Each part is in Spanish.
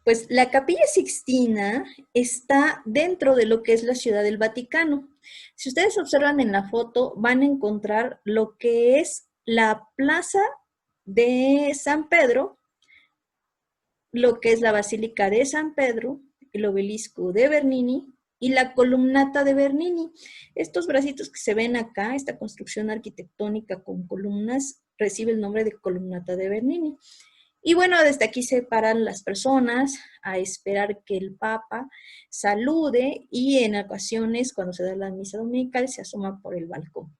Pues la Capilla Sixtina está dentro de lo que es la Ciudad del Vaticano. Si ustedes observan en la foto, van a encontrar lo que es la Plaza de San Pedro, lo que es la Basílica de San Pedro, el Obelisco de Bernini y la Columnata de Bernini. Estos bracitos que se ven acá, esta construcción arquitectónica con columnas, recibe el nombre de Columnata de Bernini. Y bueno, desde aquí se paran las personas a esperar que el Papa salude y en ocasiones, cuando se da la misa dominical, se asoma por el balcón.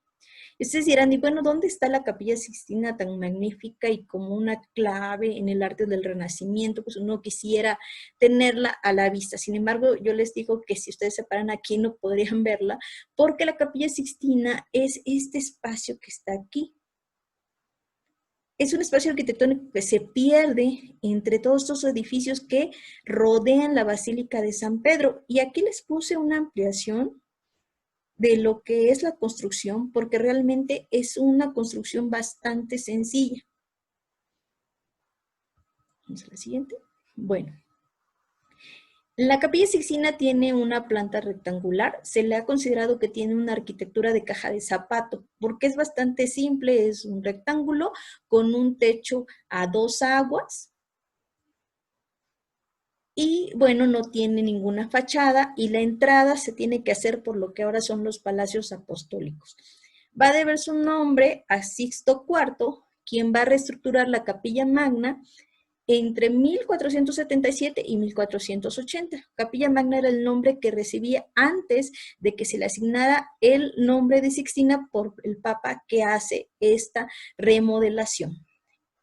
Y ustedes dirán, y bueno, ¿dónde está la Capilla Sixtina tan magnífica y como una clave en el arte del Renacimiento? Pues uno quisiera tenerla a la vista. Sin embargo, yo les digo que si ustedes se paran aquí no podrían verla, porque la Capilla Sixtina es este espacio que está aquí. Es un espacio arquitectónico que se pierde entre todos estos edificios que rodean la Basílica de San Pedro. Y aquí les puse una ampliación de lo que es la construcción, porque realmente es una construcción bastante sencilla. Vamos a la siguiente. Bueno. La Capilla Sixtina tiene una planta rectangular, se le ha considerado que tiene una arquitectura de caja de zapato, porque es bastante simple, es un rectángulo con un techo a dos aguas, y bueno, no tiene ninguna fachada, y la entrada se tiene que hacer por lo que ahora son los palacios apostólicos. Va a deber su nombre a Sixto IV, quien va a reestructurar la Capilla Magna entre 1477 y 1480. Capilla Magna era el nombre que recibía antes de que se le asignara el nombre de Sixtina por el Papa que hace esta remodelación.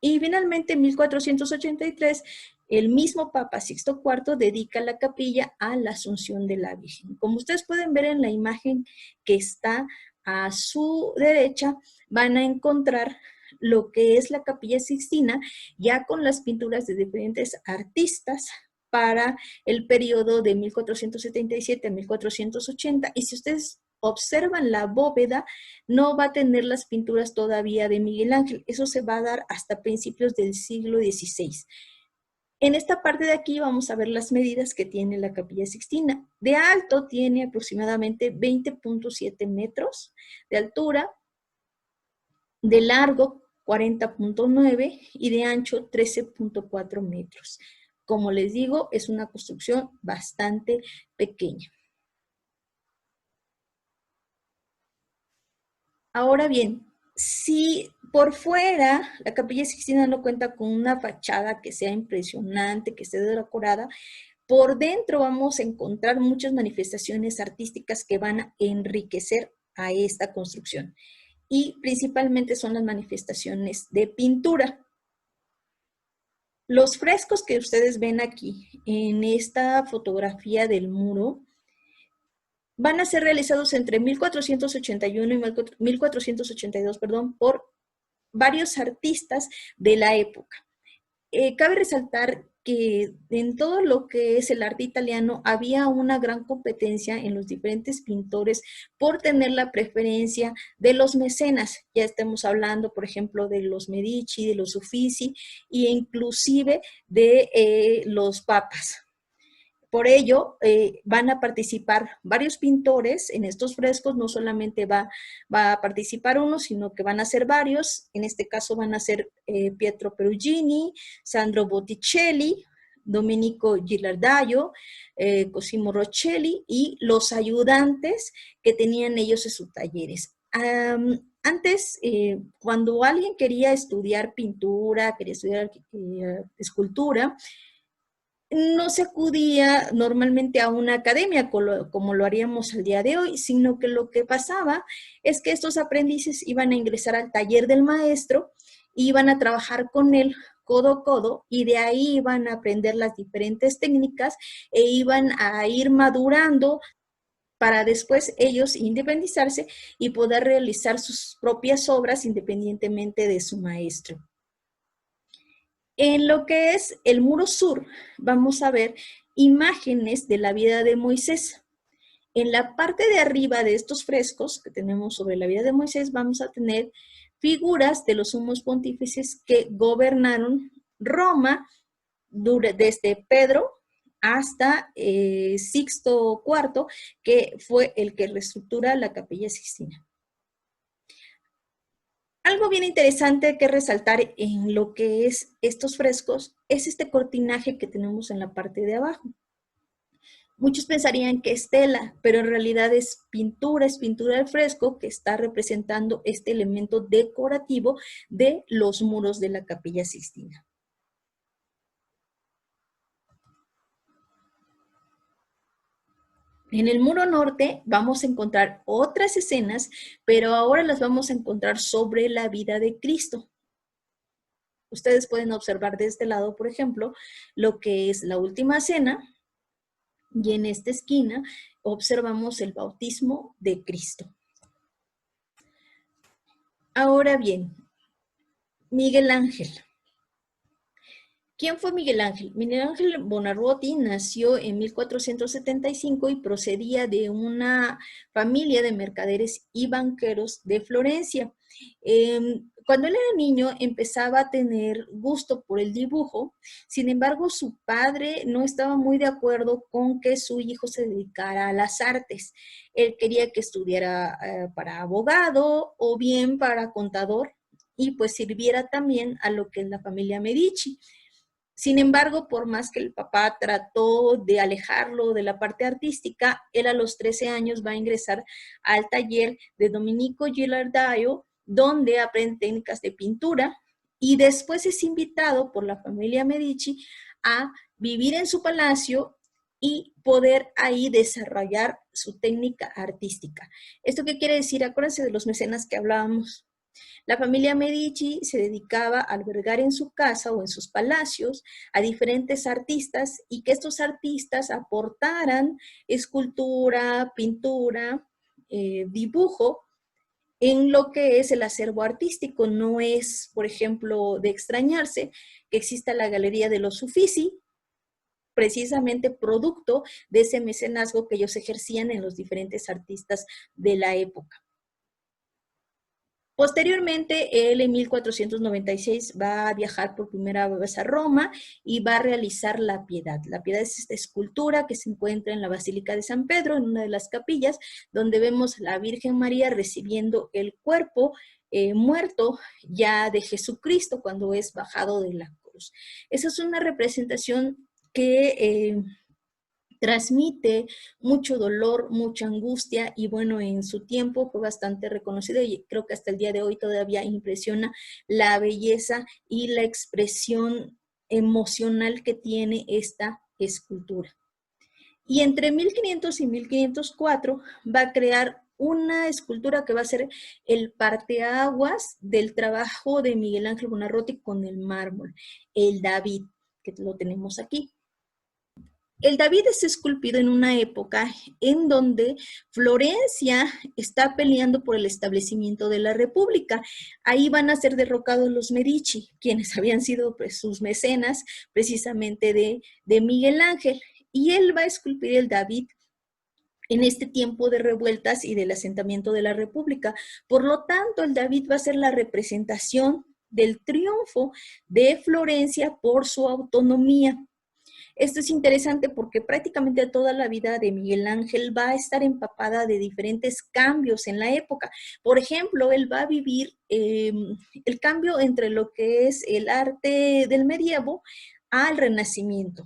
Y finalmente en 1483, el mismo Papa Sixto IV dedica la capilla a la Asunción de la Virgen. Como ustedes pueden ver en la imagen que está a su derecha, van a encontrar lo que es la Capilla Sixtina, ya con las pinturas de diferentes artistas para el periodo de 1477 a 1480. Y si ustedes observan la bóveda, no va a tener las pinturas todavía de Miguel Ángel. Eso se va a dar hasta principios del siglo XVI. En esta parte de aquí vamos a ver las medidas que tiene la Capilla Sixtina. De alto tiene aproximadamente 20.7 metros de altura, de largo 40.9 y de ancho 13.4 metros. Como les digo, es una construcción bastante pequeña. Ahora bien, si por fuera la Capilla Sixtina no cuenta con una fachada que sea impresionante, que esté decorada, por dentro vamos a encontrar muchas manifestaciones artísticas que van a enriquecer a esta construcción. Y principalmente son las manifestaciones de pintura. Los frescos que ustedes ven aquí en esta fotografía del muro van a ser realizados entre 1481 y 1482, por varios artistas de la época. Cabe resaltar que en todo lo que es el arte italiano había una gran competencia en los diferentes pintores por tener la preferencia de los mecenas. Ya estamos hablando, por ejemplo, de los Medici, de los Uffizi e inclusive de los papas. Por ello, van a participar varios pintores en estos frescos, no solamente va a participar uno, sino que van a ser varios. En este caso van a ser Pietro Perugini, Sandro Botticelli, Domenico Ghirlandaio, Cosimo Roccelli y los ayudantes que tenían ellos en sus talleres. Antes, cuando alguien quería estudiar pintura, quería estudiar escultura, no se acudía normalmente a una academia como lo haríamos al día de hoy, sino que lo que pasaba es que estos aprendices iban a ingresar al taller del maestro, iban a trabajar con él codo a codo y de ahí iban a aprender las diferentes técnicas e iban a ir madurando para después ellos independizarse y poder realizar sus propias obras independientemente de su maestro. En lo que es el muro sur, vamos a ver imágenes de la vida de Moisés. En la parte de arriba de estos frescos que tenemos sobre la vida de Moisés, vamos a tener figuras de los sumos pontífices que gobernaron Roma desde Pedro, hasta Sixto IV, que fue el que reestructura la Capilla Sixtina. Algo bien interesante que resaltar en lo que es estos frescos es este cortinaje que tenemos en la parte de abajo. Muchos pensarían que es tela, pero en realidad es pintura al fresco que está representando este elemento decorativo de los muros de la Capilla Sixtina. En el muro norte vamos a encontrar otras escenas, pero ahora las vamos a encontrar sobre la vida de Cristo. Ustedes pueden observar de este lado, por ejemplo, lo que es la última cena, y en esta esquina observamos el bautismo de Cristo. Ahora bien, Miguel Ángel. ¿Quién fue Miguel Ángel? Miguel Ángel Buonarroti nació en 1475 y procedía de una familia de mercaderes y banqueros de Florencia. Cuando él era niño empezaba a tener gusto por el dibujo, sin embargo su padre no estaba muy de acuerdo con que su hijo se dedicara a las artes. Él quería que estudiara para abogado o bien para contador y pues sirviera también a lo que es la familia Medici. Sin embargo, por más que el papá trató de alejarlo de la parte artística, él a los 13 años va a ingresar al taller de Domenico Ghirlandaio, donde aprende técnicas de pintura y después es invitado por la familia Medici a vivir en su palacio y poder ahí desarrollar su técnica artística. ¿Esto qué quiere decir? Acuérdense de los mecenas que hablábamos. La familia Medici se dedicaba a albergar en su casa o en sus palacios a diferentes artistas y que estos artistas aportaran escultura, pintura, dibujo en lo que es el acervo artístico. No es, por ejemplo, de extrañarse que exista la Galería de los Uffizi, precisamente producto de ese mecenazgo que ellos ejercían en los diferentes artistas de la época. Posteriormente, él en 1496 va a viajar por primera vez a Roma y va a realizar la Piedad. La Piedad es esta escultura que se encuentra en la Basílica de San Pedro, en una de las capillas, donde vemos a la Virgen María recibiendo el cuerpo muerto ya de Jesucristo cuando es bajado de la cruz. Esa es una representación que transmite mucho dolor, mucha angustia y bueno, en su tiempo fue bastante reconocido y creo que hasta el día de hoy todavía impresiona la belleza y la expresión emocional que tiene esta escultura. Y entre 1500 y 1504 va a crear una escultura que va a ser el parteaguas del trabajo de Miguel Ángel Buonarroti con el mármol, el David, que lo tenemos aquí. El David es esculpido en una época en donde Florencia está peleando por el establecimiento de la República. Ahí van a ser derrocados los Medici, quienes habían sido pues, sus mecenas precisamente de Miguel Ángel. Y él va a esculpir el David en este tiempo de revueltas y del asentamiento de la República. Por lo tanto, el David va a ser la representación del triunfo de Florencia por su autonomía. Esto es interesante porque prácticamente toda la vida de Miguel Ángel va a estar empapada de diferentes cambios en la época. Por ejemplo, él va a vivir el cambio entre lo que es el arte del medievo al Renacimiento.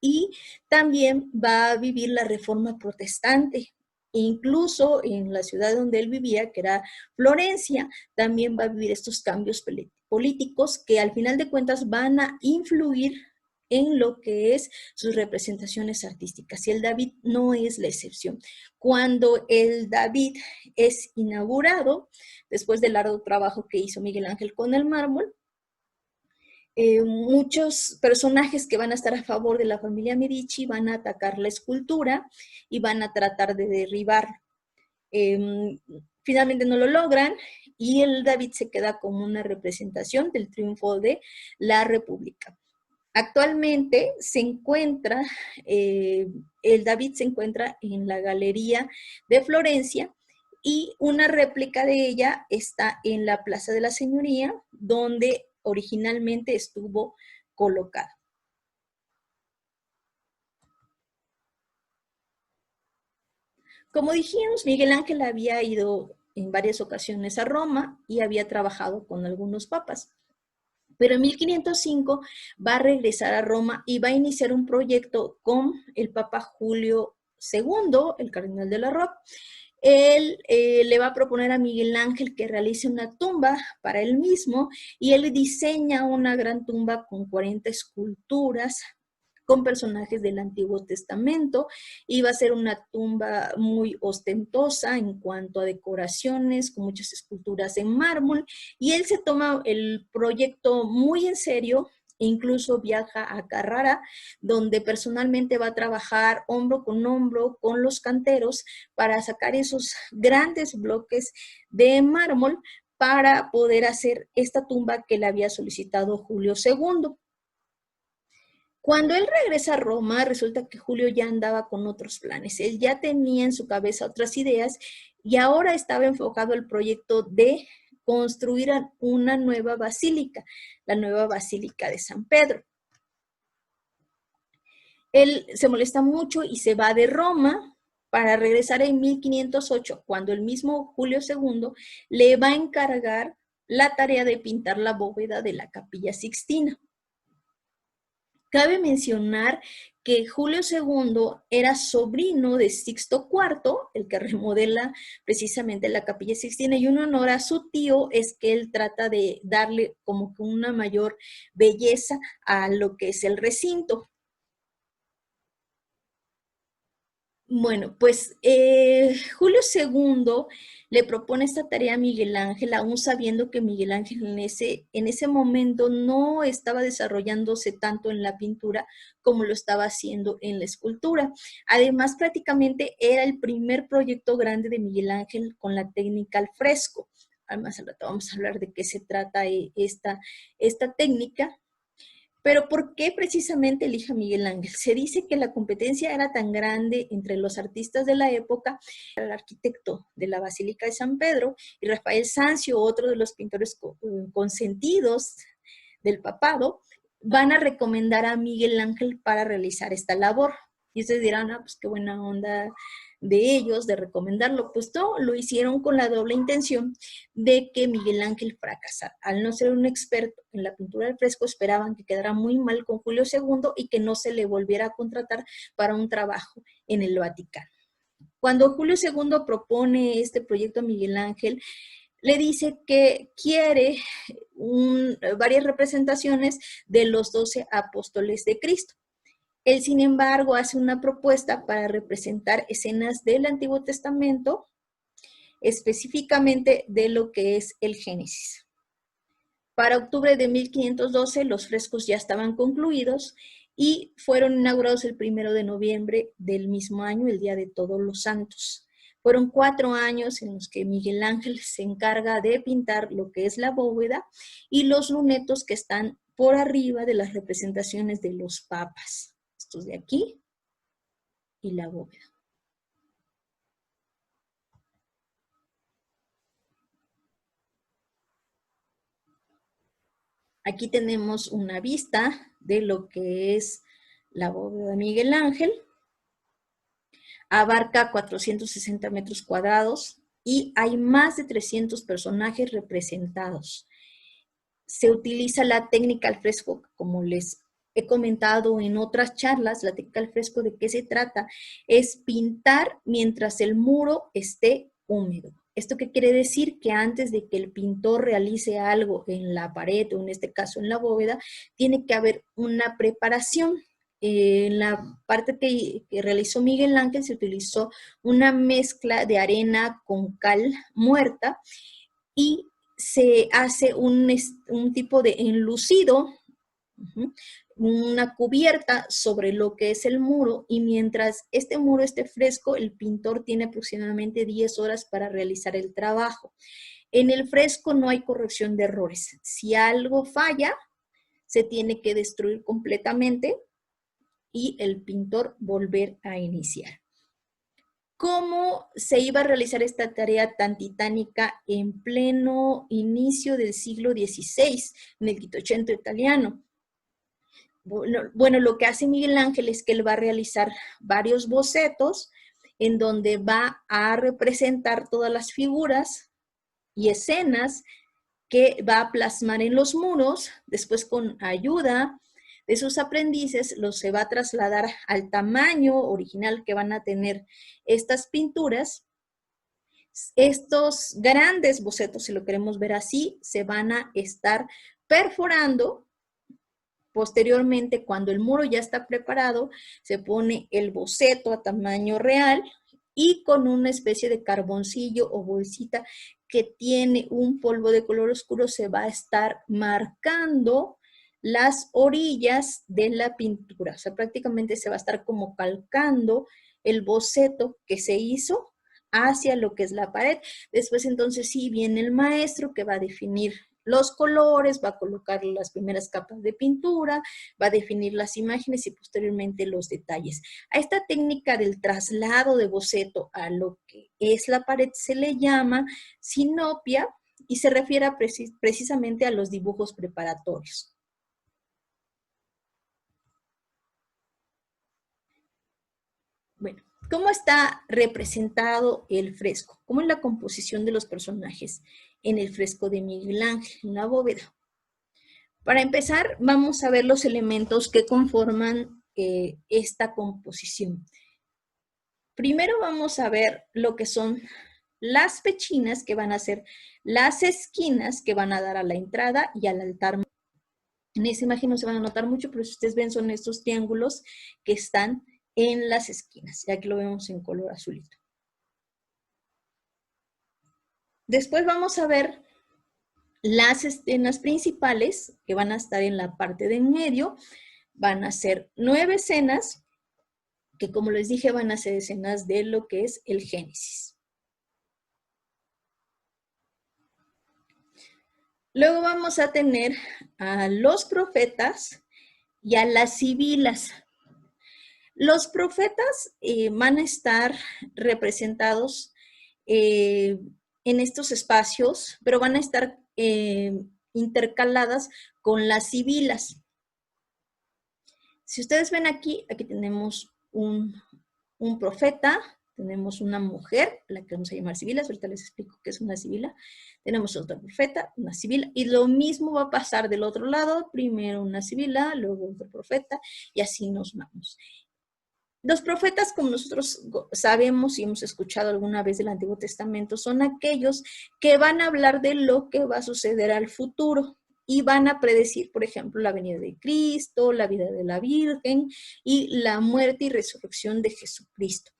Y también va a vivir la Reforma Protestante. Incluso en la ciudad donde él vivía, que era Florencia, también va a vivir estos cambios políticos que al final de cuentas van a influir en lo que es sus representaciones artísticas. Y el David no es la excepción. Cuando el David es inaugurado, después del arduo trabajo que hizo Miguel Ángel con el mármol, muchos personajes que van a estar a favor de la familia Medici van a atacar la escultura y van a tratar de derribarla. Finalmente no lo logran y el David se queda como una representación del triunfo de la República. Actualmente se encuentra, el David se encuentra en la Galería de Florencia y una réplica de ella está en la Plaza de la Señoría, donde originalmente estuvo colocada. Como dijimos, Miguel Ángel había ido en varias ocasiones a Roma y había trabajado con algunos papas. Pero en 1505 va a regresar a Roma y va a iniciar un proyecto con el Papa Julio II, el cardenal de la Roque. Él le va a proponer a Miguel Ángel que realice una tumba para él mismo y él diseña una gran tumba con 40 esculturas con personajes del Antiguo Testamento. Iba a ser una tumba muy ostentosa en cuanto a decoraciones, con muchas esculturas en mármol, y él se toma el proyecto muy en serio. Incluso viaja a Carrara, donde personalmente va a trabajar hombro con los canteros para sacar esos grandes bloques de mármol para poder hacer esta tumba que le había solicitado Julio II. Cuando él regresa a Roma, resulta que Julio ya andaba con otros planes. Él ya tenía en su cabeza otras ideas y ahora estaba enfocado el proyecto de construir una nueva basílica, la nueva Basílica de San Pedro. Él se molesta mucho y se va de Roma para regresar en 1508, cuando el mismo Julio II le va a encargar la tarea de pintar la bóveda de la Capilla Sixtina. Cabe mencionar que Julio II era sobrino de Sixto IV, el que remodela precisamente la Capilla Sixtina, y un honor a su tío es que él trata de darle como que una mayor belleza a lo que es el recinto. Bueno, pues Julio II le propone esta tarea a Miguel Ángel, aún sabiendo que Miguel Ángel en ese momento no estaba desarrollándose tanto en la pintura como lo estaba haciendo en la escultura. Además, prácticamente era el primer proyecto grande de Miguel Ángel con la técnica al fresco. Además, al rato vamos a hablar de qué se trata esta técnica. Pero ¿por qué precisamente elige a Miguel Ángel? Se dice que la competencia era tan grande entre los artistas de la época, el arquitecto de la Basílica de San Pedro y Rafael Sanzio, otro de los pintores consentidos del papado, van a recomendar a Miguel Ángel para realizar esta labor. Y ustedes dirán, ah, pues qué buena onda de ellos, de recomendarlo. Pues no, lo hicieron con la doble intención de que Miguel Ángel fracasara. Al no ser un experto en la pintura del fresco, esperaban que quedara muy mal con Julio II y que no se le volviera a contratar para un trabajo en el Vaticano. Cuando Julio II propone este proyecto a Miguel Ángel, le dice que quiere varias representaciones de los 12 apóstoles de Cristo. Él, sin embargo, hace una propuesta para representar escenas del Antiguo Testamento, específicamente de lo que es el Génesis. Para octubre de 1512 los frescos ya estaban concluidos y fueron inaugurados el 1 de noviembre del mismo año, el Día de Todos los Santos. Fueron 4 años en los que Miguel Ángel se encarga de pintar lo que es la bóveda y los lunetos que están por arriba de las representaciones de los papas. Estos de aquí y la bóveda. Aquí tenemos una vista de lo que es la bóveda de Miguel Ángel. Abarca 460 metros cuadrados y hay más de 300 personajes representados. Se utiliza la técnica al fresco, como les he comentado en otras charlas. La técnica al fresco, ¿de qué se trata? Es pintar mientras el muro esté húmedo. ¿Esto qué quiere decir? Que antes de que el pintor realice algo en la pared o en este caso en la bóveda, tiene que haber una preparación. En la parte que realizó Miguel Ángel se utilizó una mezcla de arena con cal muerta y se hace un tipo de enlucido, una cubierta sobre lo que es el muro, y mientras este muro esté fresco, el pintor tiene aproximadamente 10 horas para realizar el trabajo. En el fresco no hay corrección de errores. Si algo falla, se tiene que destruir completamente y el pintor volver a iniciar. ¿Cómo se iba a realizar esta tarea tan titánica en pleno inicio del siglo XVI, en el Quattrocento italiano? Bueno, lo que hace Miguel Ángel es que él va a realizar varios bocetos en donde va a representar todas las figuras y escenas que va a plasmar en los muros. Después, con ayuda de sus aprendices, los se va a trasladar al tamaño original que van a tener estas pinturas. Estos grandes bocetos, si lo queremos ver así, se van a estar perforando. Posteriormente, cuando el muro ya está preparado, se pone el boceto a tamaño real y con una especie de carboncillo o bolsita que tiene un polvo de color oscuro se va a estar marcando las orillas de la pintura. O sea, prácticamente se va a estar como calcando el boceto que se hizo hacia lo que es la pared. Después, entonces, sí viene el maestro que va a definir los colores, va a colocar las primeras capas de pintura, va a definir las imágenes y posteriormente los detalles. A esta técnica del traslado de boceto a lo que es la pared se le llama sinopia y se refiere precisamente a los dibujos preparatorios. Bueno, ¿cómo está representado el fresco? ¿Cómo es la composición de los personajes en el fresco de Miguel Ángel, en la bóveda? Para empezar, vamos a ver los elementos que conforman esta composición. Primero vamos a ver lo que son las pechinas, que van a ser las esquinas que van a dar a la entrada y al altar. En esa imagen no se van a notar mucho, pero si ustedes ven son estos triángulos que están en las esquinas. Y aquí lo vemos en color azulito. Después vamos a ver las escenas principales que van a estar en la parte de en medio. Van a ser 9 escenas que, como les dije, van a ser escenas de lo que es el Génesis. Luego vamos a tener a los profetas y a las sibilas. Los profetas van a estar representados en estos espacios, pero van a estar intercaladas con las sibilas. Si ustedes ven aquí, aquí tenemos un profeta, tenemos una mujer, la que vamos a llamar sibilas, ahorita les explico qué es una sibila. Tenemos otro profeta, una sibila, y lo mismo va a pasar del otro lado, primero una sibila, luego otro profeta, y así nos vamos. Los profetas, como nosotros sabemos y hemos escuchado alguna vez del Antiguo Testamento, son aquellos que van a hablar de lo que va a suceder al futuro y van a predecir, por ejemplo, la venida de Cristo, la vida de la Virgen y la muerte y resurrección de Jesucristo.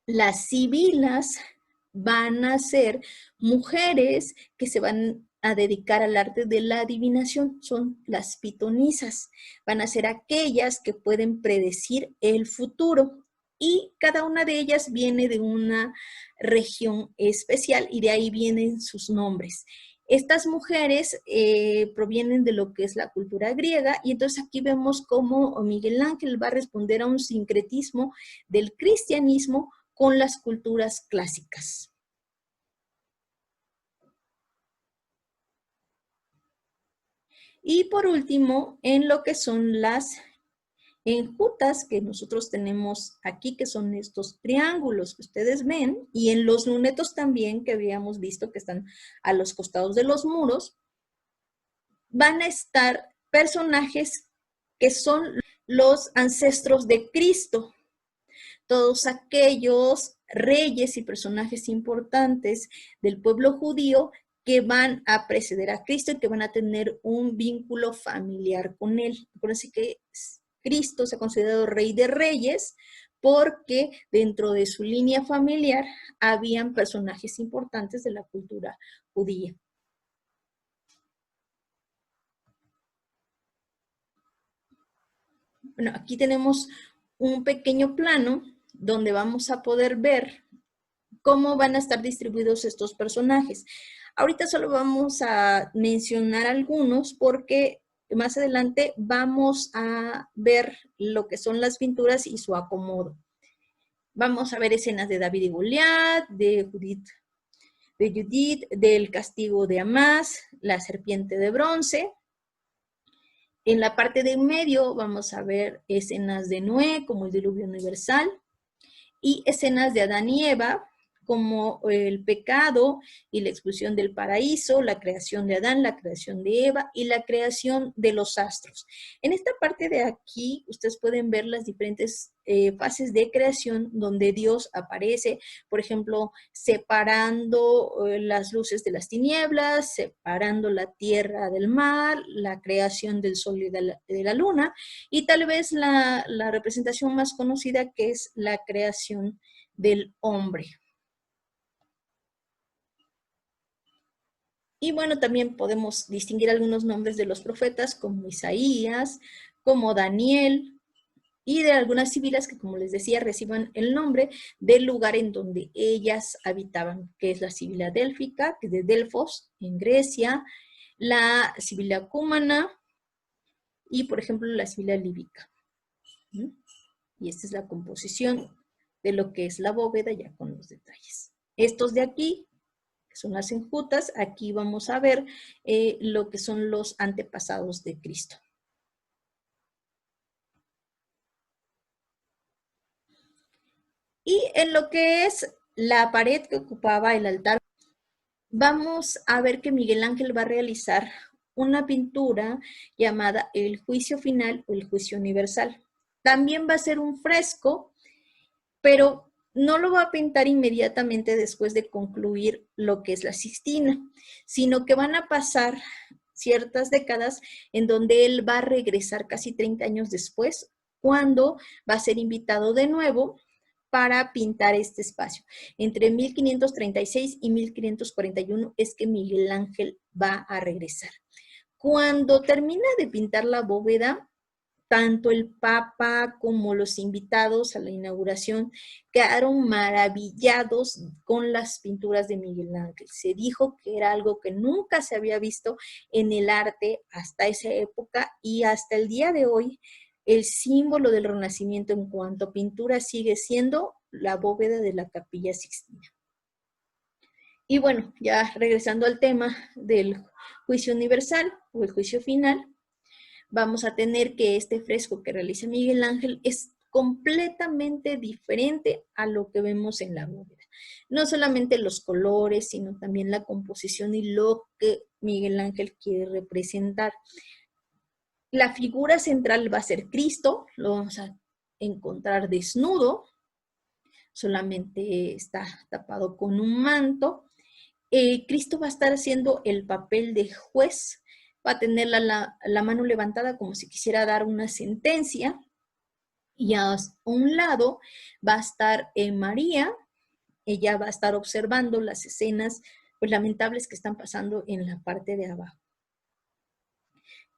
Las sibilas van a ser mujeres que se van a dedicar al arte de la adivinación, son las pitonisas, van a ser aquellas que pueden predecir el futuro y cada una de ellas viene de una región especial y de ahí vienen sus nombres. Estas mujeres provienen de lo que es la cultura griega y entonces aquí vemos cómo Miguel Ángel va a responder a un sincretismo del cristianismo con las culturas clásicas. Y por último, en lo que son las enjutas que nosotros tenemos aquí, que son estos triángulos que ustedes ven, y en los lunetos también que habíamos visto que están a los costados de los muros, van a estar personajes que son los ancestros de Cristo. Todos aquellos reyes y personajes importantes del pueblo judío que van a preceder a Cristo y que van a tener un vínculo familiar con él. Acuérdense que Cristo se ha considerado rey de reyes porque dentro de su línea familiar habían personajes importantes de la cultura judía. Bueno, aquí tenemos un pequeño plano donde vamos a poder ver cómo van a estar distribuidos estos personajes. Ahorita solo vamos a mencionar algunos porque más adelante vamos a ver lo que son las pinturas y su acomodo. Vamos a ver escenas de David y Goliat, de Judith, del castigo de Amás, la serpiente de bronce. En la parte de en medio vamos a ver escenas de Noé, como el diluvio universal. y escenas de Adán y Eva, como el pecado y la expulsión del paraíso, la creación de Adán, la creación de Eva y la creación de los astros. En esta parte de aquí, ustedes pueden ver las diferentes fases de creación donde Dios aparece, por ejemplo, separando las luces de las tinieblas, separando la tierra del mar, la creación del sol y de la luna, y tal vez la representación más conocida, que es la creación del hombre. Y bueno, también podemos distinguir algunos nombres de los profetas, como Isaías, como Daniel, y de algunas sibilas que, como les decía, reciban el nombre del lugar en donde ellas habitaban, que es la sibila délfica, que es de Delfos, en Grecia, la sibila cúmana y, por ejemplo, la sibila líbica. Y esta es la composición de lo que es la bóveda, ya con los detalles. Estos de aquí, que son las enjutas, aquí vamos a ver lo que son los antepasados de Cristo. Y en lo que es la pared que ocupaba el altar, vamos a ver que Miguel Ángel va a realizar una pintura llamada El Juicio Final o El Juicio Universal. También va a ser un fresco, pero no lo va a pintar inmediatamente después de concluir lo que es la Sixtina, sino que van a pasar ciertas décadas en donde él va a regresar casi 30 años después, cuando va a ser invitado de nuevo para pintar este espacio. Entre 1536 y 1541 es que Miguel Ángel va a regresar. Cuando termina de pintar la bóveda, tanto el Papa como los invitados a la inauguración quedaron maravillados con las pinturas de Miguel Ángel. Se dijo que era algo que nunca se había visto en el arte hasta esa época, y hasta el día de hoy el símbolo del Renacimiento en cuanto a pintura sigue siendo la bóveda de la Capilla Sixtina. Y bueno, ya regresando al tema del juicio universal o el juicio final, vamos a tener que este fresco que realiza Miguel Ángel es completamente diferente a lo que vemos en la bóveda. No solamente los colores, sino también la composición y lo que Miguel Ángel quiere representar. La figura central va a ser Cristo, lo vamos a encontrar desnudo, solamente está tapado con un manto. Cristo va a estar haciendo el papel de juez, va a tener la mano levantada como si quisiera dar una sentencia, y a un lado va a estar María. Ella va a estar observando las escenas pues, lamentables que están pasando en la parte de abajo.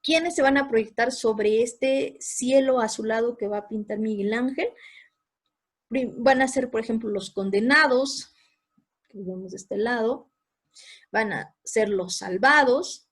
¿Quiénes se van a proyectar sobre este cielo azulado que va a pintar Miguel Ángel? Van a ser, por ejemplo, los condenados, que vemos de este lado, van a ser los salvados,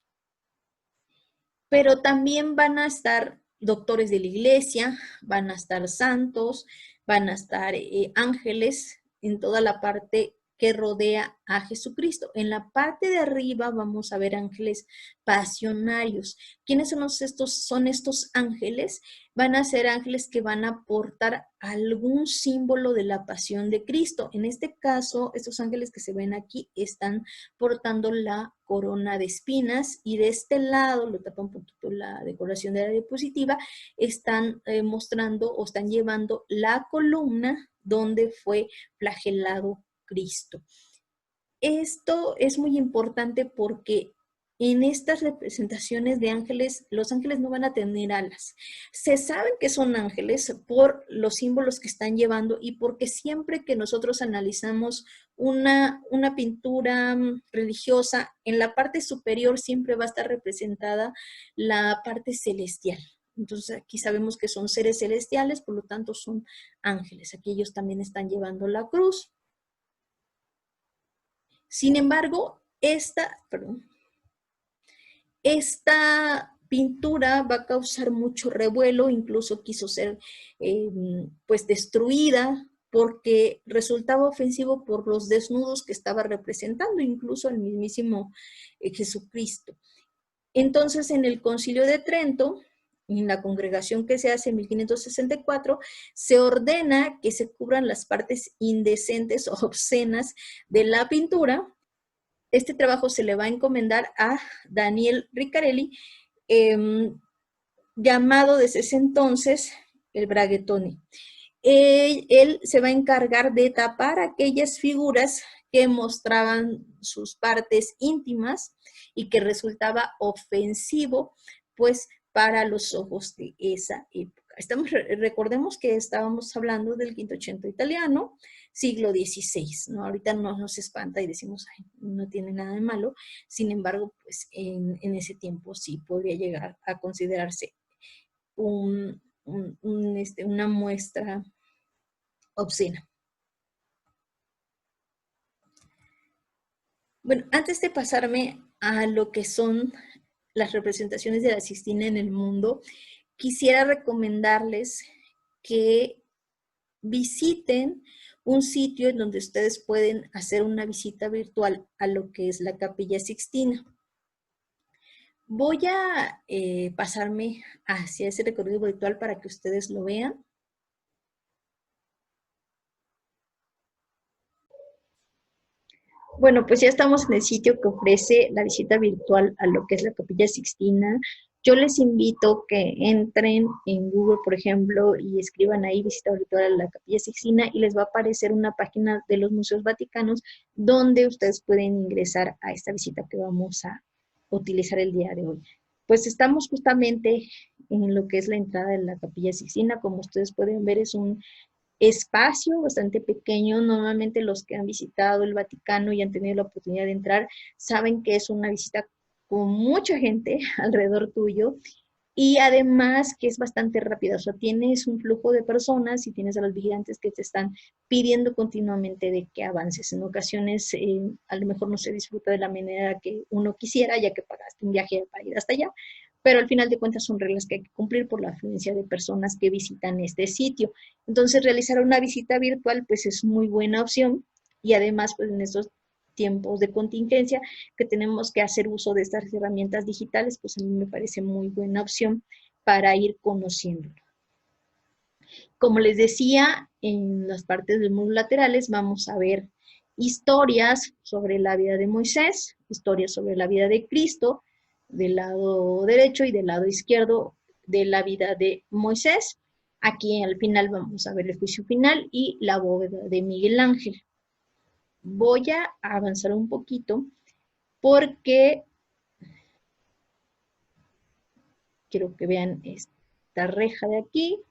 pero también van a estar doctores de la iglesia, van a estar santos, van a estar ángeles en toda la parte que rodea a Jesucristo. En la parte de arriba vamos a ver ángeles pasionarios. ¿Quiénes son estos ángeles? Van a ser ángeles que van a portar algún símbolo de la pasión de Cristo. En este caso, estos ángeles que se ven aquí están portando la corona de espinas, y de este lado, lo tapa un poquito la decoración de la diapositiva, están mostrando o están llevando la columna donde fue flagelado Cristo. Esto es muy importante porque en estas representaciones de ángeles, los ángeles no van a tener alas. Se saben que son ángeles por los símbolos que están llevando, y porque siempre que nosotros analizamos una pintura religiosa, en la parte superior siempre va a estar representada la parte celestial. Entonces aquí sabemos que son seres celestiales, por lo tanto son ángeles. Aquí ellos también están llevando la cruz. Sin embargo, esta pintura va a causar mucho revuelo, incluso quiso ser pues destruida porque resultaba ofensivo por los desnudos que estaba representando, incluso el mismísimo Jesucristo. Entonces, en el Concilio de Trento, en la congregación que se hace en 1564, se ordena que se cubran las partes indecentes o obscenas de la pintura. Este trabajo se le va a encomendar a Daniel Riccarelli, llamado desde ese entonces el Braguetone. Él se va a encargar de tapar aquellas figuras que mostraban sus partes íntimas y que resultaba ofensivo, pues, para los ojos de esa época. Recordemos que estábamos hablando del Quinquecento italiano, siglo XVI, ¿no? Ahorita no nos espanta y decimos, ay, no tiene nada de malo. Sin embargo, pues en ese tiempo sí podría llegar a considerarse una muestra obscena. Bueno, antes de pasarme a lo que son las representaciones de la Sixtina en el mundo, quisiera recomendarles que visiten un sitio en donde ustedes pueden hacer una visita virtual a lo que es la Capilla Sixtina. Voy a pasarme hacia ese recorrido virtual para que ustedes lo vean. Bueno, pues ya estamos en el sitio que ofrece la visita virtual a lo que es la Capilla Sixtina. Yo les invito que entren en Google, por ejemplo, y escriban ahí visita virtual a la Capilla Sixtina y les va a aparecer una página de los museos vaticanos donde ustedes pueden ingresar a esta visita que vamos a utilizar el día de hoy. Pues estamos justamente en lo que es la entrada de la Capilla Sixtina. Como ustedes pueden ver, es un espacio bastante pequeño. Normalmente los que han visitado el Vaticano y han tenido la oportunidad de entrar saben que es una visita con mucha gente alrededor tuyo y además que es bastante rápida. O sea, tienes un flujo de personas y tienes a los vigilantes que te están pidiendo continuamente de que avances. En ocasiones a lo mejor no se disfruta de la manera que uno quisiera, ya que pagaste un viaje para ir hasta allá, pero al final de cuentas son reglas que hay que cumplir por la afluencia de personas que visitan este sitio. Entonces, realizar una visita virtual pues es muy buena opción y además pues en estos tiempos de contingencia que tenemos que hacer uso de estas herramientas digitales, pues a mí me parece muy buena opción para ir conociéndolo. Como les decía, en las partes del muro laterales vamos a ver historias sobre la vida de Moisés, historias sobre la vida de Cristo, del lado derecho y del lado izquierdo de la vida de Moisés. Aquí al final vamos a ver el juicio final y la bóveda de Miguel Ángel. Voy a avanzar un poquito porque quiero que vean esta reja de aquí.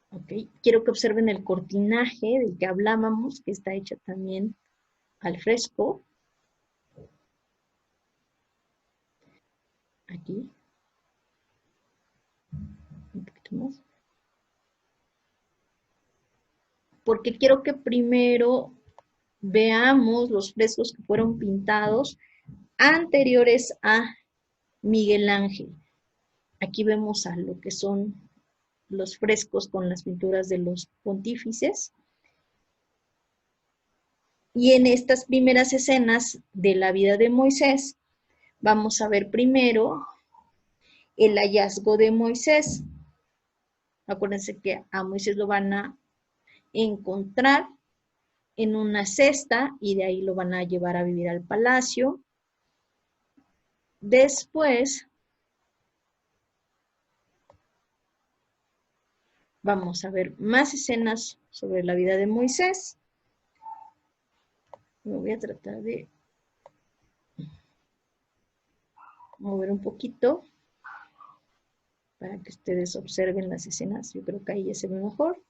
Okay. Quiero que observen el cortinaje del que hablábamos, que está hecha también al fresco. Aquí. Un poquito más. Porque quiero que primero veamos los frescos que fueron pintados anteriores a Miguel Ángel. Aquí vemos a lo que son los frescos con las pinturas de los pontífices. Y en estas primeras escenas de la vida de Moisés, vamos a ver primero el hallazgo de Moisés. Acuérdense que a Moisés lo van a encontrar en una cesta y de ahí lo van a llevar a vivir al palacio. Después vamos a ver más escenas sobre la vida de Moisés. Me voy a tratar de mover un poquito para que ustedes observen las escenas. Yo creo que ahí ya se ve mejor.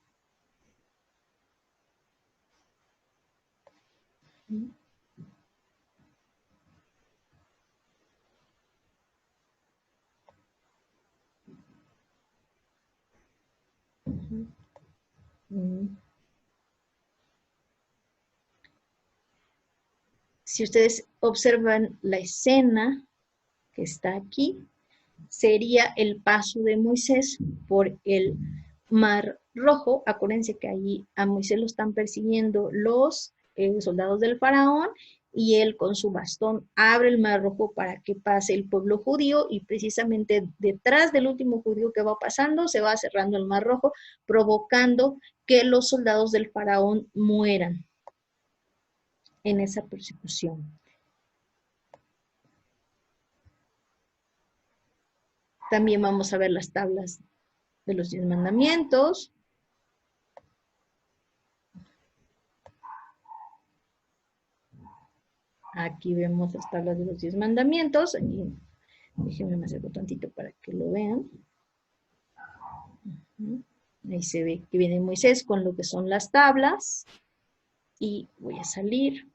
Si ustedes observan la escena que está aquí, sería el paso de Moisés por el Mar Rojo. Acuérdense que ahí a Moisés lo están persiguiendo los soldados del faraón y él con su bastón abre el mar rojo para que pase el pueblo judío, y precisamente detrás del último judío que va pasando se va cerrando el mar rojo, provocando que los soldados del faraón mueran en esa persecución. También vamos a ver las tablas de los 10 mandamientos. Aquí vemos las tablas de los 10 mandamientos. Aquí, déjenme me acerco tantito para que lo vean. Ahí se ve que viene Moisés con lo que son las tablas. Y voy a salir.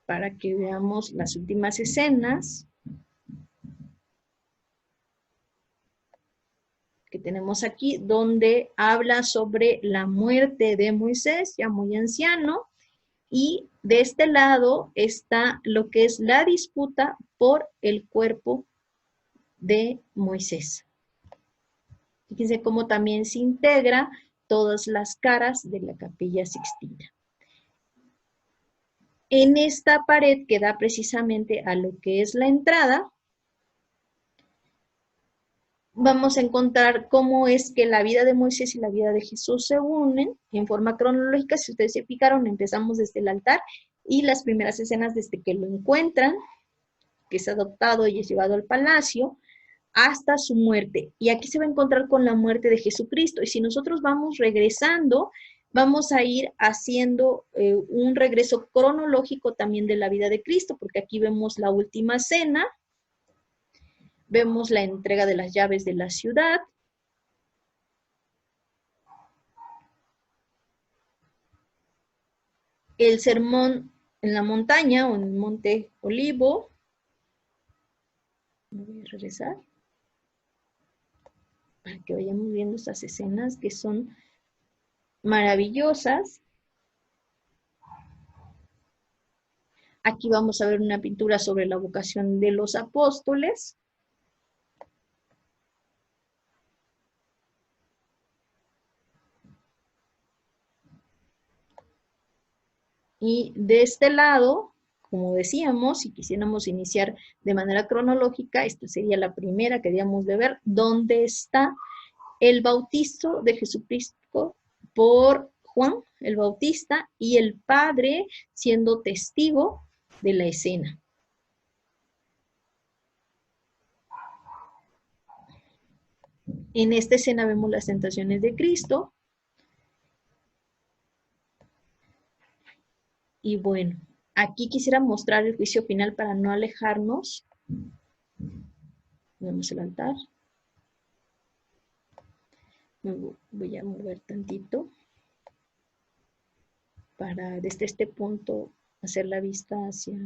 Para que veamos las últimas escenas que tenemos aquí, donde habla sobre la muerte de Moisés, ya muy anciano, y de este lado está lo que es la disputa por el cuerpo de Moisés. Fíjense cómo también se integra todas las caras de la Capilla Sixtina. En esta pared que da precisamente a lo que es la entrada, vamos a encontrar cómo es que la vida de Moisés y la vida de Jesús se unen en forma cronológica. Si ustedes se fijaron, empezamos desde el altar y las primeras escenas desde que lo encuentran, que es adoptado y es llevado al palacio, hasta su muerte. Y aquí se va a encontrar con la muerte de Jesucristo. Y si nosotros vamos regresando, vamos a ir haciendo un regreso cronológico también de la vida de Cristo, porque aquí vemos la última cena, vemos la entrega de las llaves de la ciudad, el sermón en la montaña o en el monte Olivo. Voy a regresar para que vayamos viendo estas escenas que son maravillosas. Aquí vamos a ver una pintura sobre la vocación de los apóstoles. Y de este lado, como decíamos, si quisiéramos iniciar de manera cronológica, esta sería la primera que debíamos de ver, donde está el bautizo de Jesucristo por Juan el Bautista y el Padre siendo testigo de la escena. En esta escena vemos las tentaciones de Cristo. Y bueno, aquí quisiera mostrar el juicio final para no alejarnos. Vemos el altar. Voy a mover tantito para desde este punto hacer la vista hacia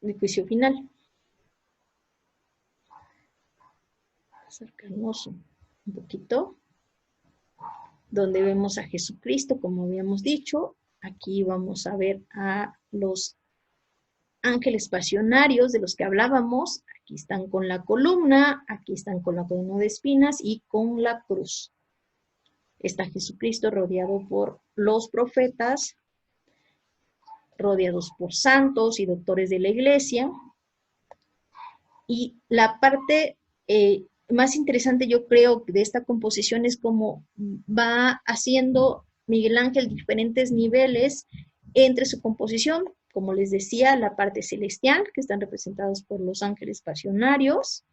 el juicio final. Acercarnos un poquito, donde vemos a Jesucristo, como habíamos dicho. Aquí vamos a ver a los ángeles pasionarios de los que hablábamos. Aquí están con la columna, aquí están con la corona de espinas y con la cruz. Está Jesucristo rodeado por los profetas, rodeados por santos y doctores de la iglesia. Y la parte más interesante, yo creo, de esta composición es cómo va haciendo Miguel Ángel diferentes niveles entre su composición. Como les decía, la parte celestial, que están representados por los ángeles pasionarios.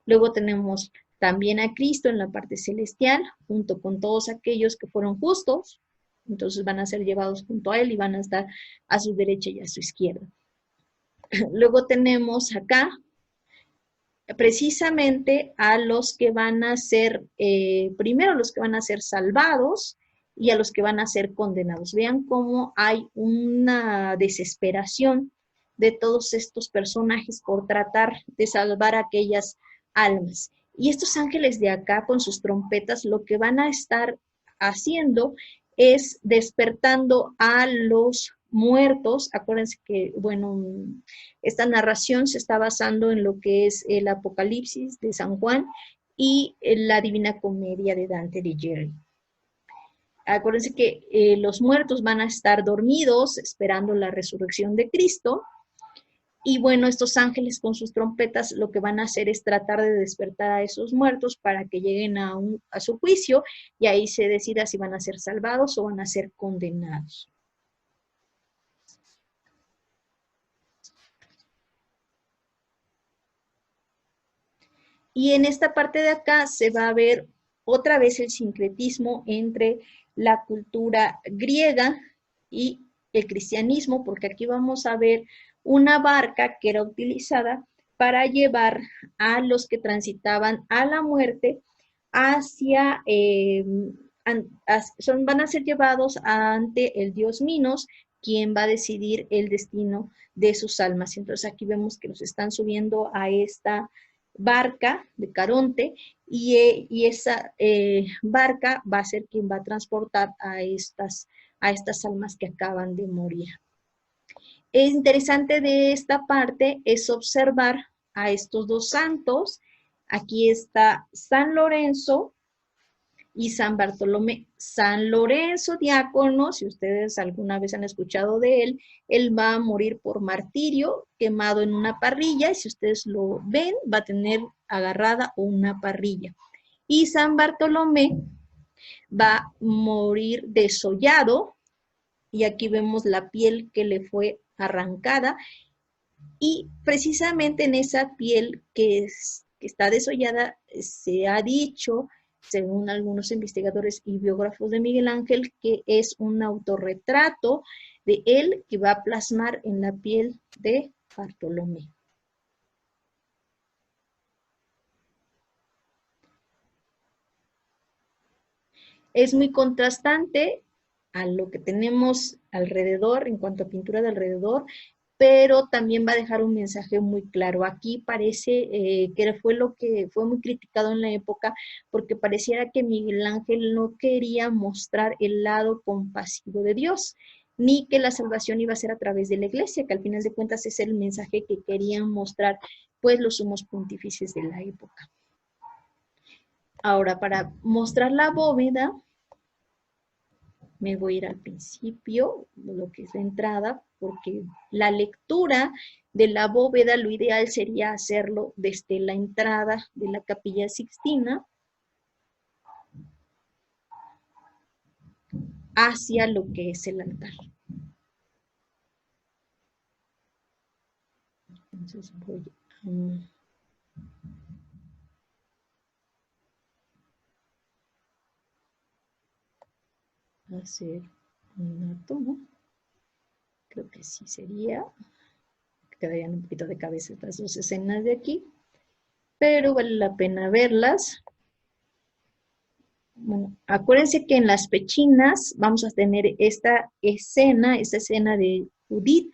Luego tenemos también a Cristo en la parte celestial, junto con todos aquellos que fueron justos. Entonces van a ser llevados junto a Él y van a estar a su derecha y a su izquierda. Luego tenemos acá precisamente a los que van a ser, primero los que van a ser salvados y a los que van a ser condenados. Vean cómo hay una desesperación de todos estos personajes por tratar de salvar a aquellas almas. Y estos ángeles de acá con sus trompetas lo que van a estar haciendo es despertando a los muertos. Acuérdense que, bueno, esta narración se está basando en lo que es el Apocalipsis de San Juan, y la Divina Comedia de Dante Alighieri. Acuérdense que los muertos van a estar dormidos esperando la resurrección de Cristo. Y bueno, estos ángeles con sus trompetas lo que van a hacer es tratar de despertar a esos muertos para que lleguen a su juicio y ahí se decida si van a ser salvados o van a ser condenados. Y en esta parte de acá se va a ver otra vez el sincretismo entre la cultura griega y el cristianismo, porque aquí vamos a ver una barca que era utilizada para llevar a los que transitaban a la muerte hacia, van a ser llevados ante el dios Minos, quien va a decidir el destino de sus almas. Entonces aquí vemos que los están subiendo a esta barca de Caronte y esa barca va a ser quien va a transportar a estas almas que acaban de morir. Es interesante de esta parte es observar a estos dos santos. Aquí está San Lorenzo y San Bartolomé. San Lorenzo, diácono, si ustedes alguna vez han escuchado de él va a morir por martirio, quemado en una parrilla, y si ustedes lo ven, va a tener agarrada una parrilla. Y San Bartolomé va a morir desollado, y aquí vemos la piel que le fue arrancada, y precisamente en esa piel que está desollada se ha dicho, según algunos investigadores y biógrafos de Miguel Ángel, que es un autorretrato de él que va a plasmar en la piel de Bartolomé. Es muy contrastante a lo que tenemos alrededor, en cuanto a pintura de alrededor, pero también va a dejar un mensaje muy claro. Aquí parece que fue lo que fue muy criticado en la época, porque pareciera que Miguel Ángel no quería mostrar el lado compasivo de Dios, ni que la salvación iba a ser a través de la iglesia, que al final de cuentas es el mensaje que querían mostrar pues los sumos pontífices de la época. Ahora, para mostrar la bóveda, me voy a ir al principio, lo que es la entrada, porque la lectura de la bóveda, lo ideal sería hacerlo desde la entrada de la Capilla Sixtina hacia lo que es el altar. Entonces voy a hacer una toma. Creo que sí sería. Quedarían un poquito de cabeza estas dos escenas de aquí, pero vale la pena verlas. Bueno, acuérdense que en las pechinas vamos a tener esta escena de Judith,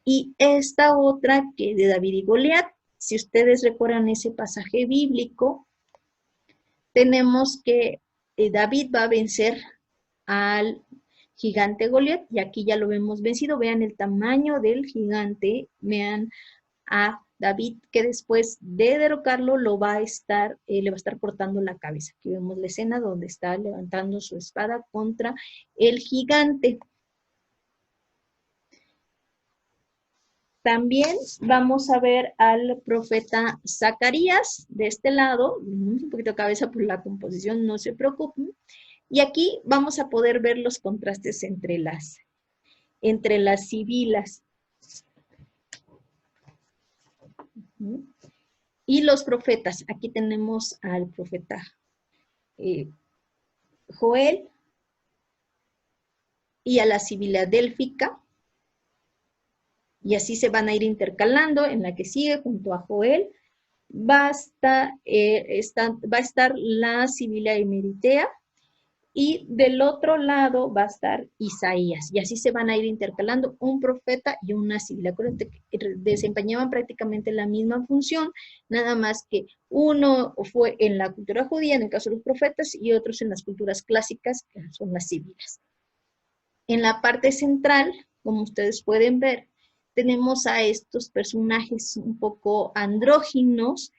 y esta otra que de David y Goliat. Si ustedes recuerdan ese pasaje bíblico, tenemos que David va a vencer al gigante Goliat, y aquí ya lo vemos vencido. Vean el tamaño del gigante, vean a David que después de derrocarlo le va a estar cortando la cabeza. Aquí vemos la escena donde está levantando su espada contra el gigante. También vamos a ver al profeta Zacarías de este lado, un poquito de cabeza por la composición, no se preocupen. Y aquí vamos a poder ver los contrastes entre las sibilas. Y los profetas, aquí tenemos al profeta Joel y a la sibila délfica, y así se van a ir intercalando. En la que sigue, junto a Joel, va a estar la sibila emeritea, y del otro lado va a estar Isaías, y así se van a ir intercalando un profeta y una sibila. Acuérdense que desempeñaban prácticamente la misma función, nada más que uno fue en la cultura judía, en el caso de los profetas, y otros en las culturas clásicas, que son las sibilas. En la parte central, como ustedes pueden ver, tenemos a estos personajes un poco andróginos,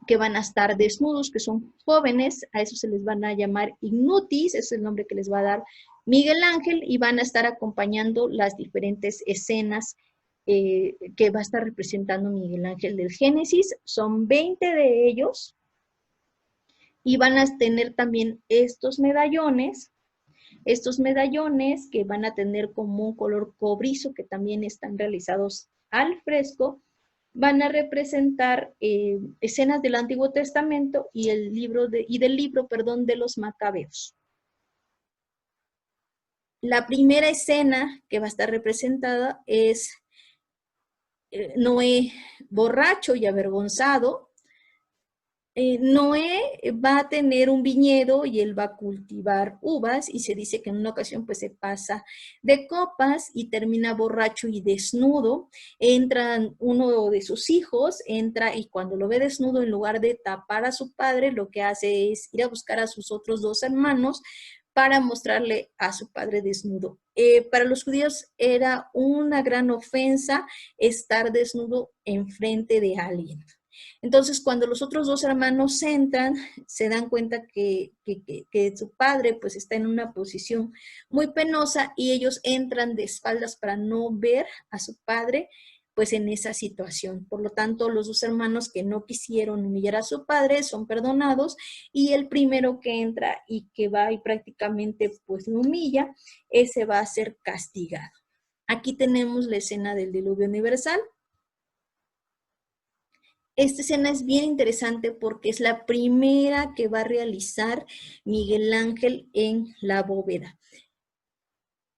que van a estar desnudos, que son jóvenes, a eso se les van a llamar ignutis, ese es el nombre que les va a dar Miguel Ángel, y van a estar acompañando las diferentes escenas que va a estar representando Miguel Ángel del Génesis. Son 20 de ellos, y van a tener también estos medallones que van a tener como un color cobrizo, que también están realizados al fresco, van a representar escenas del Antiguo Testamento y del libro de los Macabeos. La primera escena que va a estar representada es Noé borracho y avergonzado. Noé va a tener un viñedo y él va a cultivar uvas, y se dice que en una ocasión pues se pasa de copas y termina borracho y desnudo. Entra uno de sus hijos, entra, y cuando lo ve desnudo, en lugar de tapar a su padre, lo que hace es ir a buscar a sus otros 2 hermanos para mostrarle a su padre desnudo. Para los judíos era una gran ofensa estar desnudo enfrente de alguien. Entonces, cuando los otros 2 hermanos entran, se dan cuenta que su padre pues está en una posición muy penosa, y ellos entran de espaldas para no ver a su padre pues en esa situación. Por lo tanto, los 2 hermanos que no quisieron humillar a su padre son perdonados, y el primero que entra y que va y prácticamente pues lo humilla, ese va a ser castigado. Aquí tenemos la escena del diluvio universal. Esta escena es bien interesante porque es la primera que va a realizar Miguel Ángel en la bóveda.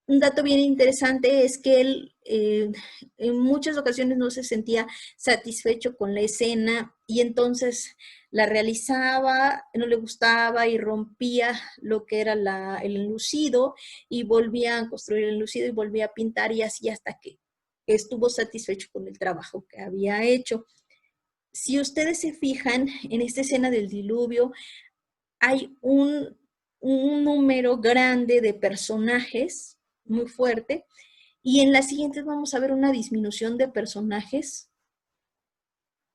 Un dato bien interesante es que él en muchas ocasiones no se sentía satisfecho con la escena, y entonces la realizaba, no le gustaba y rompía lo que era el enlucido, y volvía a construir el enlucido y volvía a pintar, y así hasta que estuvo satisfecho con el trabajo que había hecho. Si ustedes se fijan, en esta escena del diluvio hay un número grande de personajes, muy fuerte, y en las siguientes vamos a ver una disminución de personajes,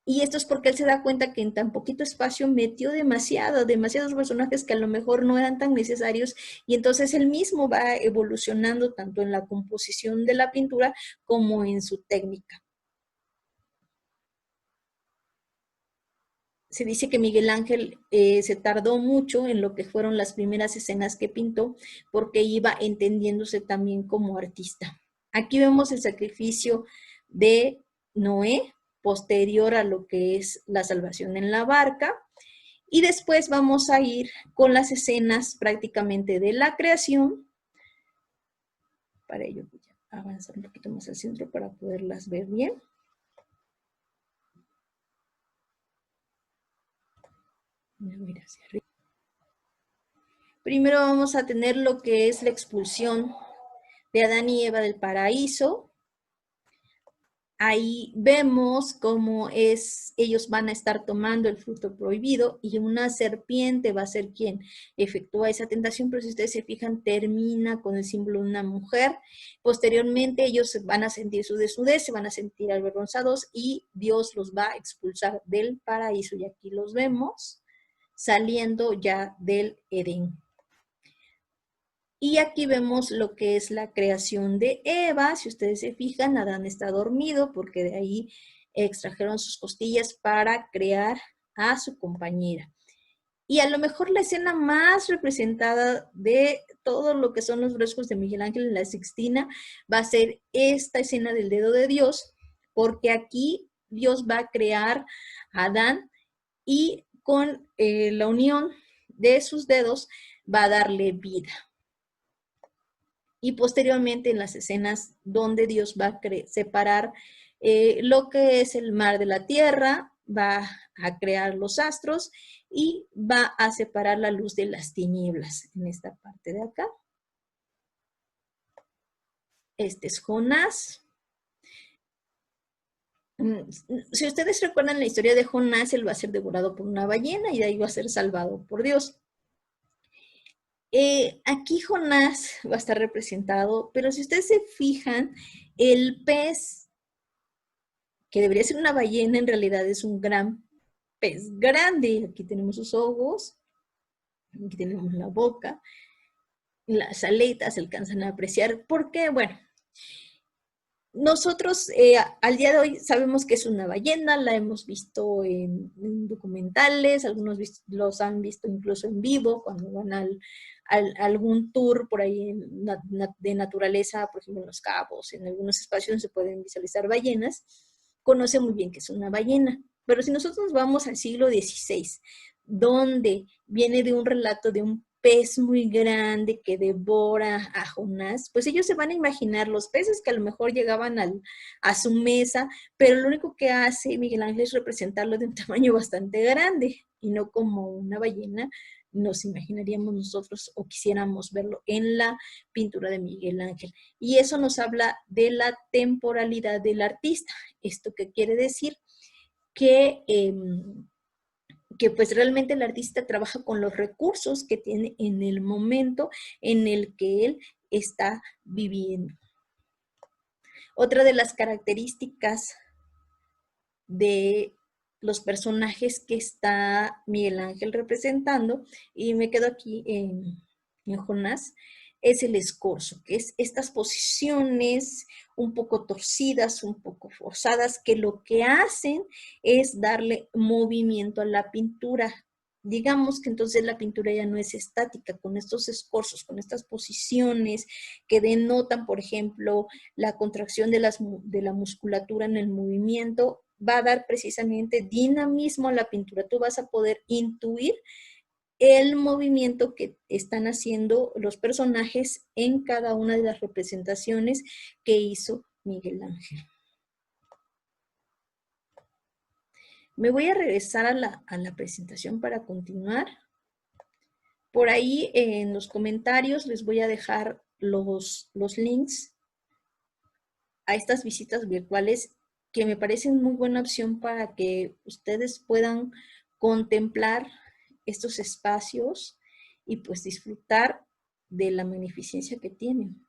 y esto es porque él se da cuenta que en tan poquito espacio metió demasiados personajes que a lo mejor no eran tan necesarios, y entonces él mismo va evolucionando tanto en la composición de la pintura como en su técnica. Se dice que Miguel Ángel se tardó mucho en lo que fueron las primeras escenas que pintó, porque iba entendiéndose también como artista. Aquí vemos el sacrificio de Noé, posterior a lo que es la salvación en la barca, y después vamos a ir con las escenas prácticamente de la creación. Para ello voy a avanzar un poquito más al centro para poderlas ver bien. Voy hacia arriba. Primero vamos a tener lo que es la expulsión de Adán y Eva del paraíso. Ahí vemos cómo ellos van a estar tomando el fruto prohibido, y una serpiente va a ser quien efectúa esa tentación, pero si ustedes se fijan, termina con el símbolo de una mujer. Posteriormente ellos van a sentir su desnudez, se van a sentir avergonzados, y Dios los va a expulsar del paraíso, y aquí los vemos saliendo ya del Edén. Y aquí vemos lo que es la creación de Eva. Si ustedes se fijan, Adán está dormido porque de ahí extrajeron sus costillas para crear a su compañera. Y a lo mejor la escena más representada de todo lo que son los frescos de Miguel Ángel en la Sixtina va a ser esta escena del dedo de Dios, porque aquí Dios va a crear a Adán, y con la unión de sus dedos va a darle vida. Y posteriormente en las escenas donde Dios va a separar lo que es el mar de la tierra, va a crear los astros y va a separar la luz de las tinieblas en esta parte de acá. Este es Jonás. Si ustedes recuerdan la historia de Jonás, él va a ser devorado por una ballena y de ahí va a ser salvado por Dios. Aquí Jonás va a estar representado, pero si ustedes se fijan, el pez, que debería ser una ballena, en realidad es un gran pez grande. Aquí tenemos sus ojos, aquí tenemos la boca, las aletas se alcanzan a apreciar, porque, bueno, nosotros al día de hoy sabemos que es una ballena, la hemos visto en documentales, algunos los han visto incluso en vivo cuando van a algún tour por ahí de naturaleza, por ejemplo en Los Cabos, en algunos espacios se pueden visualizar ballenas, conoce muy bien que es una ballena. Pero si nosotros nos vamos al siglo XVI, donde viene de un relato de un pez muy grande que devora a Jonás, pues ellos se van a imaginar los peces que a lo mejor llegaban a su mesa, pero lo único que hace Miguel Ángel es representarlo de un tamaño bastante grande y no como una ballena nos imaginaríamos nosotros o quisiéramos verlo en la pintura de Miguel Ángel. Y eso nos habla de la temporalidad del artista. ¿Esto qué quiere decir? Que pues realmente el artista trabaja con los recursos que tiene en el momento en el que él está viviendo. Otra de las características de los personajes que está Miguel Ángel representando, y me quedo aquí en Jonás, es el escorzo, que es estas posiciones un poco torcidas, un poco forzadas, que lo que hacen es darle movimiento a la pintura. Digamos que entonces la pintura ya no es estática, con estos escorzos, con estas posiciones que denotan, por ejemplo, la contracción de la musculatura en el movimiento, va a dar precisamente dinamismo a la pintura. Tú vas a poder intuir el movimiento que están haciendo los personajes en cada una de las representaciones que hizo Miguel Ángel. Me voy a regresar a la presentación para continuar. Por ahí en los comentarios les voy a dejar los links a estas visitas virtuales que me parecen muy buena opción para que ustedes puedan contemplar estos espacios y pues disfrutar de la magnificencia que tienen.